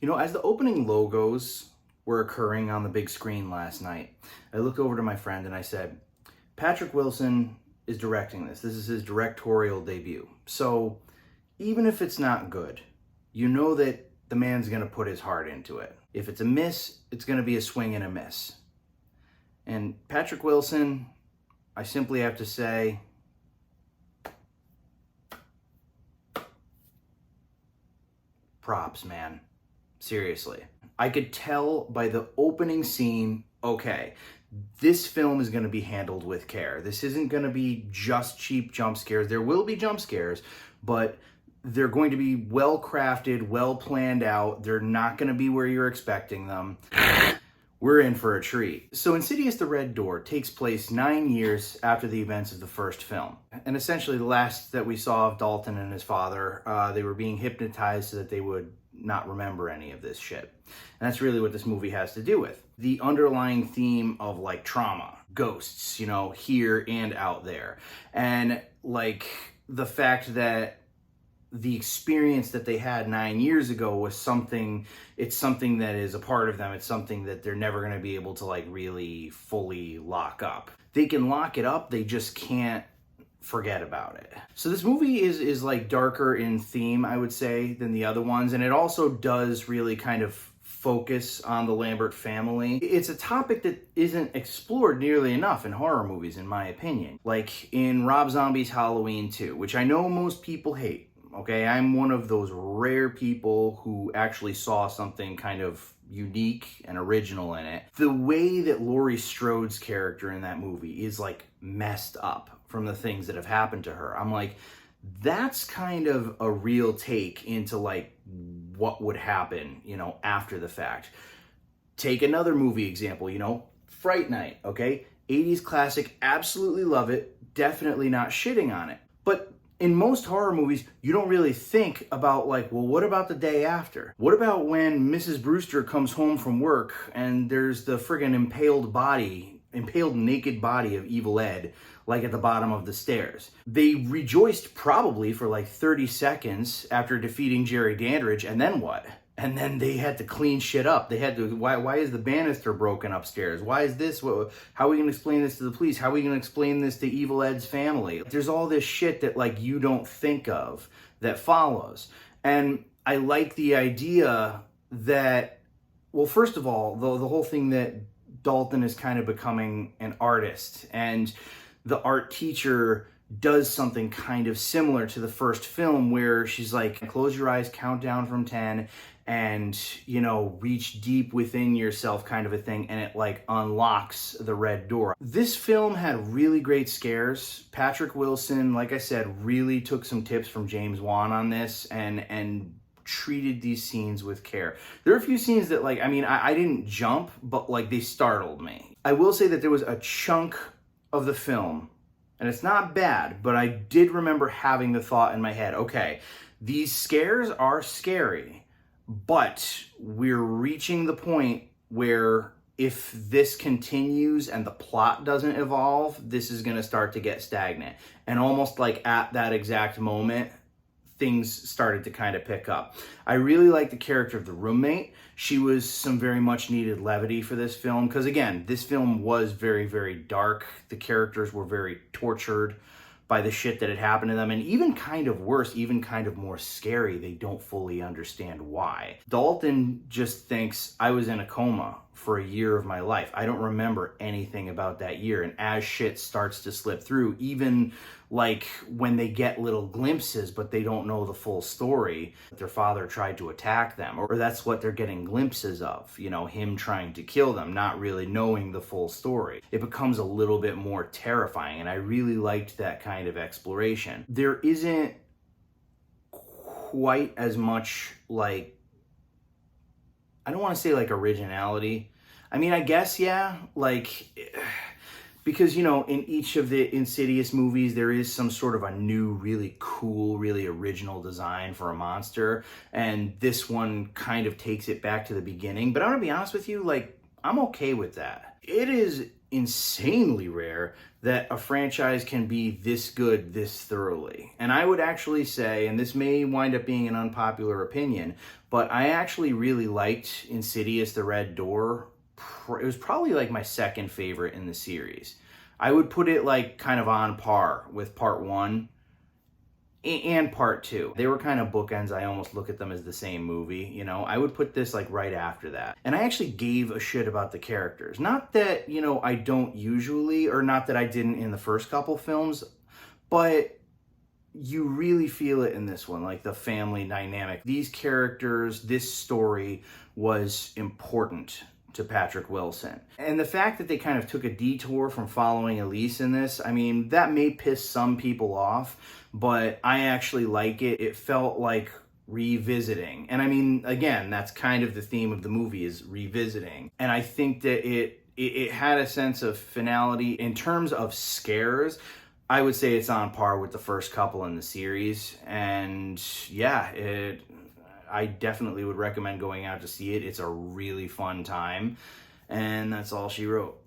You know, as the opening logos were occurring on the big screen last night, I looked over to my friend and I said, Patrick Wilson is directing this. This is his directorial debut. So even if it's not good, you know that the man's going to put his heart into it. If it's a miss, it's going to be a swing and a miss. And Patrick Wilson, I simply have to say, props, man. Seriously. I could tell by the opening scene, okay, this film is going to be handled with care. This isn't going to be just cheap jump scares. There will be jump scares, but they're going to be well crafted, well planned out. They're not going to be where you're expecting them. We're in for a treat. So Insidious the Red Door takes place 9 years after the events of the first film. And essentially the last that we saw of Dalton and his father, they were being hypnotized so that they would not remember any of this shit. And that's really what this movie has to do with. The underlying theme of like trauma, ghosts, you know, here and out there. And like the fact that the experience that they had 9 years ago was something that is a part of them. It's something that they're never going to be able to like really fully lock up. They can lock it up, they just can't forget about it. So this movie is like darker in theme, I would say, than the other ones. And it also does really kind of focus on the Lambert family. It's a topic that isn't explored nearly enough in horror movies, in my opinion. Like in Rob Zombie's Halloween 2, which I know most people hate. Okay, I'm one of those rare people who actually saw something kind of unique and original in it. The way that Laurie Strode's character in that movie is like messed up from the things that have happened to her. I'm like, that's kind of a real take into like what would happen, you know, after the fact. Take another movie example, you know, Fright Night, okay? 80s classic, absolutely love it, definitely not shitting on it. But in most horror movies, you don't really think about like, well, what about the day after? What about when Mrs. Brewster comes home from work and there's the friggin' impaled naked body of Evil Ed, like at the bottom of the stairs? They rejoiced probably for like 30 seconds after defeating Jerry Dandridge, and then what? And then they had to clean shit up. They had to, why is the banister broken upstairs? Why is this? How are we going to explain this to the police? How are we going to explain this to Evil Ed's family? There's all this shit that like you don't think of that follows. And I like the idea that, well, first of all, the whole thing that Dalton is kind of becoming an artist, and the art teacher does something kind of similar to the first film where she's like, close your eyes, count down from 10, and, you know, reach deep within yourself kind of a thing, and it like unlocks the red door. This film had really great scares. Patrick Wilson, like I said, really took some tips from James Wan on this and treated these scenes with care. There are a few scenes that like, I mean, I didn't jump, but like they startled me. I will say that there was a chunk of the film, and it's not bad, but I did remember having the thought in my head, okay, these scares are scary, but we're reaching the point where if this continues and the plot doesn't evolve, this is going to start to get stagnant. And almost like at that exact moment, things started to kind of pick up. I really like the character of the roommate. She was some very much needed levity for this film, because again, this film was very, very dark. The characters were very tortured by the shit that had happened to them, and even kind of worse, even kind of more scary, they don't fully understand why. Dalton just thinks, I was in a coma for a year of my life. I don't remember anything about that year. And as shit starts to slip through, even like when they get little glimpses, but they don't know the full story, their father tried to attack them, or that's what they're getting glimpses of, you know, him trying to kill them, not really knowing the full story. It becomes a little bit more terrifying, and I really liked that kind of exploration. There isn't quite as much like, I don't want to say like originality. I mean, I guess, yeah, like, because, you know, in each of the Insidious movies, there is some sort of a new, really cool, really original design for a monster. And this one kind of takes it back to the beginning. But I'm going to be honest with you, like, I'm okay with that. It is insanely rare that a franchise can be this good this thoroughly. And I would actually say, and this may wind up being an unpopular opinion, but I actually really liked Insidious the Red Door. It was probably like my second favorite in the series. I would put it like kind of on par with part 1 and part 2. They were kind of bookends. I almost look at them as the same movie, you know. I would put this like right after that. And I actually gave a shit about the characters. Not that, you know, I don't usually, or not that I didn't in the first couple films, but you really feel it in this one, like the family dynamic. These characters, this story was important to Patrick Wilson. And the fact that they kind of took a detour from following Elise in this, I mean, that may piss some people off, but I actually like it. It felt like revisiting. And I mean, again, that's kind of the theme of the movie, is revisiting. And I think that it had a sense of finality. In terms of scares, I would say it's on par with the first couple in the series. And yeah, I definitely would recommend going out to see it. It's a really fun time. And that's all she wrote.